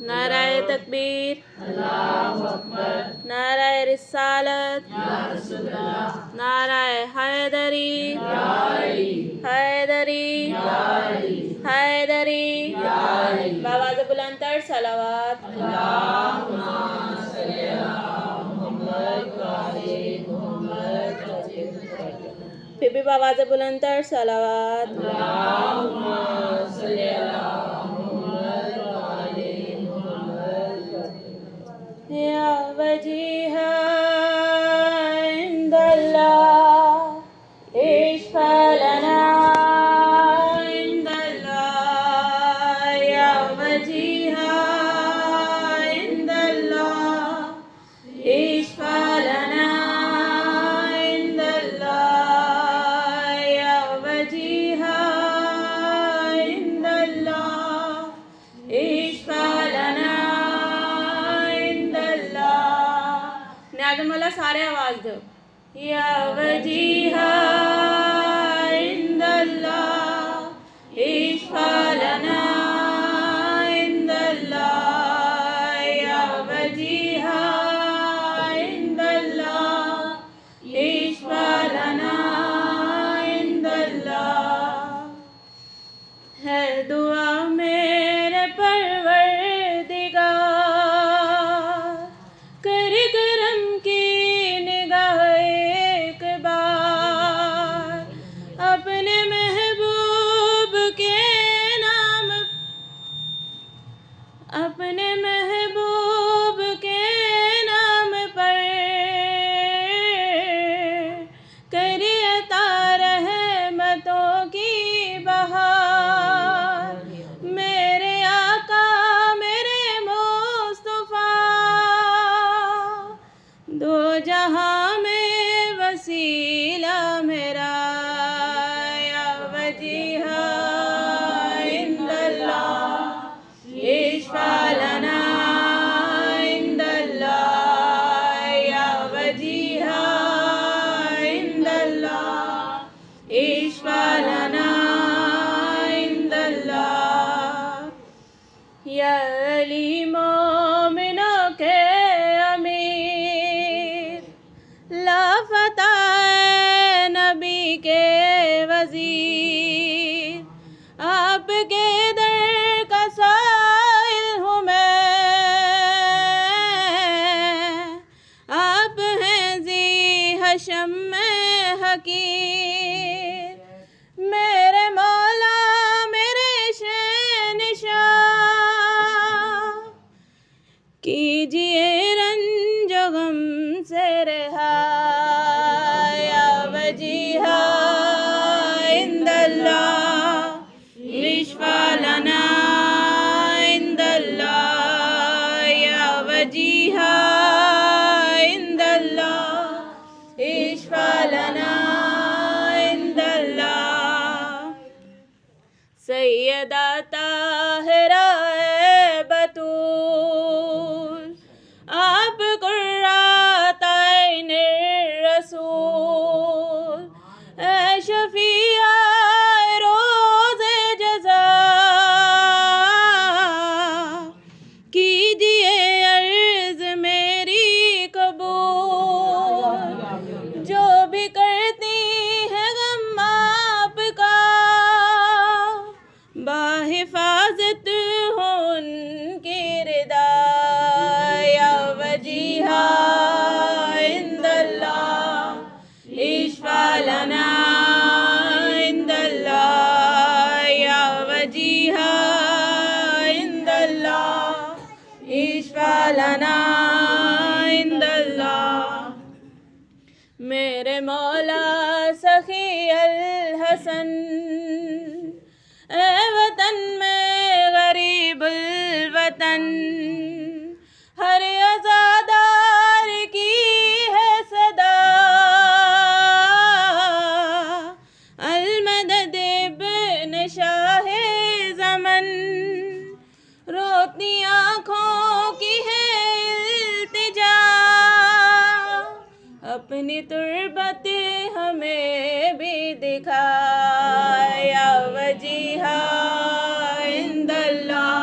नाराए तकबीर, नाराए रिसालत, नाराए हैदरी, हैदरी, हैदरी। बावाज़ बुलंदतर सलावत। फिर भी बावाज़ बुलंदतर सलावत। या वजीहा इंदल्लाह इश्फलना इंदल्लाह, या वजीहा इंदल्लाह इश्फलना इंदल्लाह, या वजीहा इंदल्लाह इश्फलना। नाज़िम सारे आवाज़ दो। या वजीहा इंदल्लाह इश्फलना इंदल्लाह, या वजीहा इंदल्लाह इश्फलना इंदल्लाह। है दुआ मेरे परवरदिगार, कर करम की निगाह एक बार, अपने महबूब के नाम, अपने महबूब के नाम पर करिए अता रहमतों की बहार। मेरे आका मेरे मुस्तफा, दो जहां में वसीला मेरा, या वजीहा इंदल्लाह इश्फलना इंदल्लाह, या वजीहा इंदल्लाह इश्फलना इंदल्लाह। या अली मोमिनों के अमीर, लाफता नबी के वजीर, आपके दर का साइल हूँ मैं, आप हैं जी हशम में हकीर। मेरे मौला मेरे शहंशाह, कीजिए रंजो गम से रहा, या वजीहा इंदल्लाह इश्फलना इंदल्लाह, या वजीहा इंदल्लाह इश्फलना इंदल्लाह। सैयदा ताहिरा बतूल, आप कुर्रातैन रसूल, ऐ शफीआ रोज़े जज़ा, कीजिए अर्ज़ मेरी कबूल। जो भी करती है गम आपका, बाहिफाजत हो उनकी रिदा, या वजीहा इंदल्लाह इश्फलना इंदल्लाह, या वजीहा इंदल्लाह इश्फलना इंदल्लाह। मेरे मौला सखी अल हसन, ए वतन में गरीबुल वतन, हर अज़ादार की है सदा, अल मदद इब्न शाहे ज़मन, रोती आँखों की है इल्तिजा, अपनी तुर्बत हमें भी दिखा, या वजीहा इंदल्लाह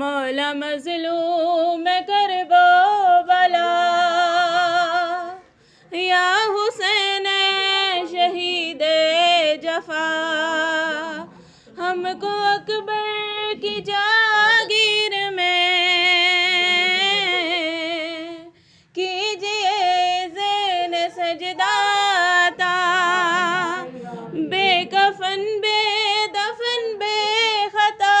मौला मज़लूम करबो बला या हुसैन शहीद जफा हमको अकबर की जागीर में कीजिए ज़ैन सजदाता बेकफन बेदफन बेखता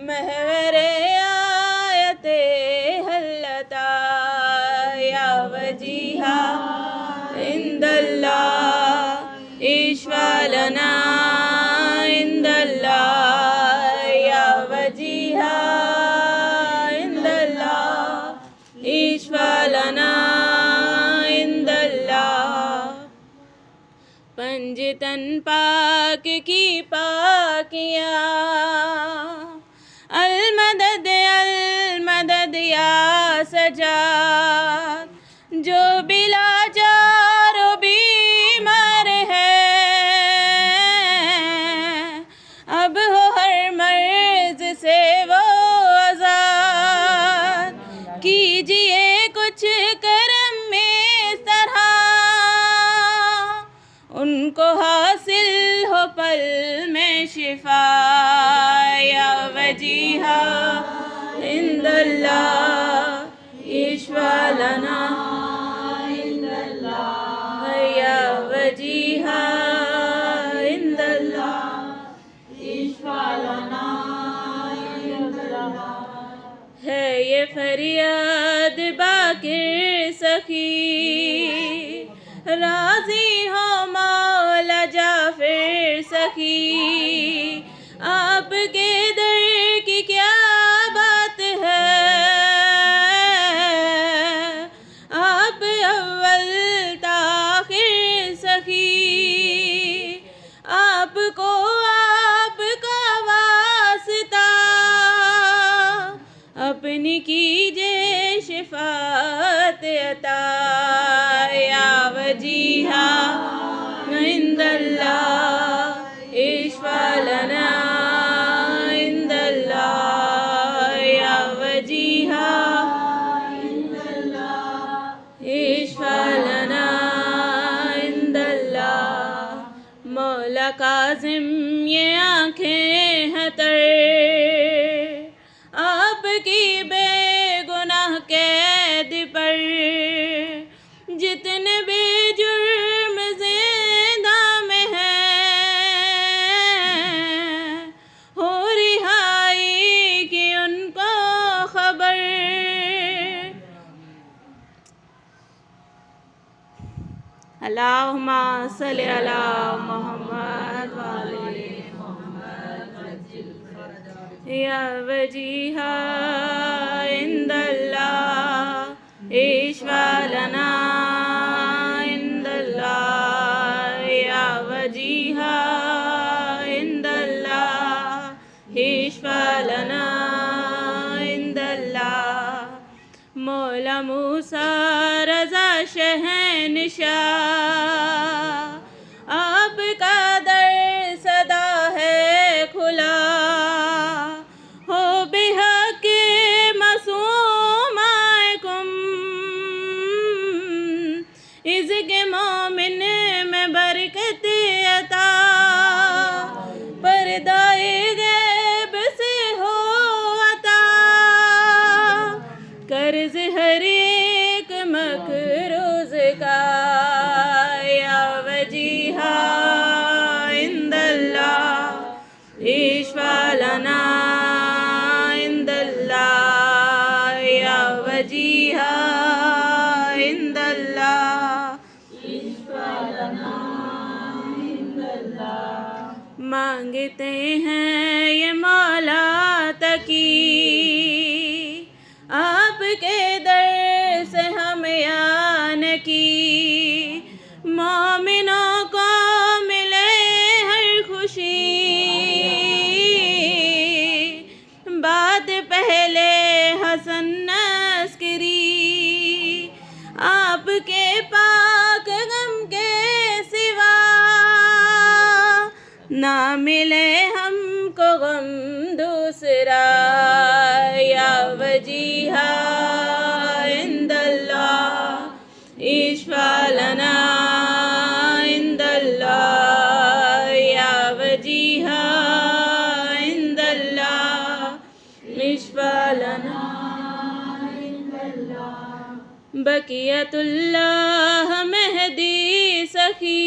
महवरे आयते हल्लता या वजीहा इंदल्लाह इश्वा लना इंदल्लाह या वजीहा इंदल्लाह इश्वा लना इंदल्लाह पंजतन पाक की पाकिया अलमदद अलमदद या सजाद जो बिलाजार बीमार है अब हो हर मर्ज से वो आजाद कीजिए कुछ करम में इस तरह उनको हासिल हो पल में शिफा या वजीहा इंदल्लाह इश्वा लना इंदल्लाह या वजीहा इंदल्लाह इश्वा लना इंदल्लाह है ये फरियाद बाकिर सखी राजी हो मौला जाफिर सखी आपके दर की क्या बात है आप अव्वल ताखिर सखी आपको आपका वास्ता अपनी कीजिए शिफात अता या वजीहा इंदल्लाह इश्वा लना इंदल्लाह या वजीहा इंदल्लाह इश्वा लना इंदल्लाह मौला काज़िम ये आँखें हैं तर आपकी बेगुनाह कैद पर जितने बेजुर्म ज़िंदा में हैं हो रिहाई की उनको खबर अल्लाहुम्मा सल्ली अला मुहम्मद व आले या वजीहा इंदल्लाह इश्वा लना इंदल्लाह या वजीहा इंदल्लाह इश्वा लना इंदल्लाह मौला मूसा रज़ा शहंशाह आपका दर सदा है खुला हो बेहक मासूमाकुम इज़्क़ मोमिन में बरकत अता पर्दाए गैब से हो अता कर्ज हर एक मकरूज़ का या वजीहा इंदल्लाह इश्वा लना इंदल्लाह या वजीहा इंदल्लाह इश्वा लना इंदल्लाह मांगते हैं ये मौला तकी आपके दर से हम यान की मोमिनों को मिले हर खुशी बात पहले मिले हमको गम दूसरा, या वजीहा इंदल्लाह इश्फा लना इंदल्लाह, या वजीहा इंदल्लाह इश्फा लना इंदल्लाह। बकियतुल्लाह मेहदी सखी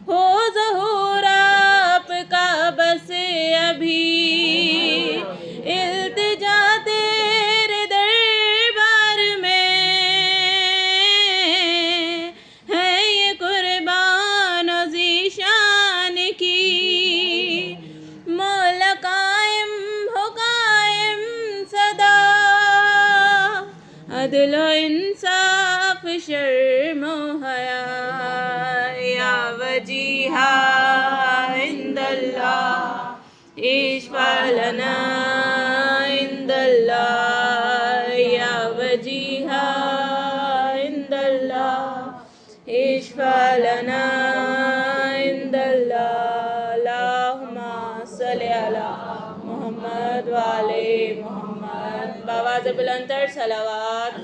हो ज़हूर आपका बस अभी, इल्तिजा तेरे दरबार में है ये कुर्बान ज़ीशान की। मौला कायम हो कायम सदा, अदल इंसाफ शर्म हया, या वजीहा इंदल्लाह इश्फा लना इंदल्लाह, या वजीहा इंदल्लाह इश्फा लना इंदल्लाह। अल्लाहुम्मा सल्लि अला मोहम्मद व आले मोहम्मद। बावाज़ बुलंद सलावत।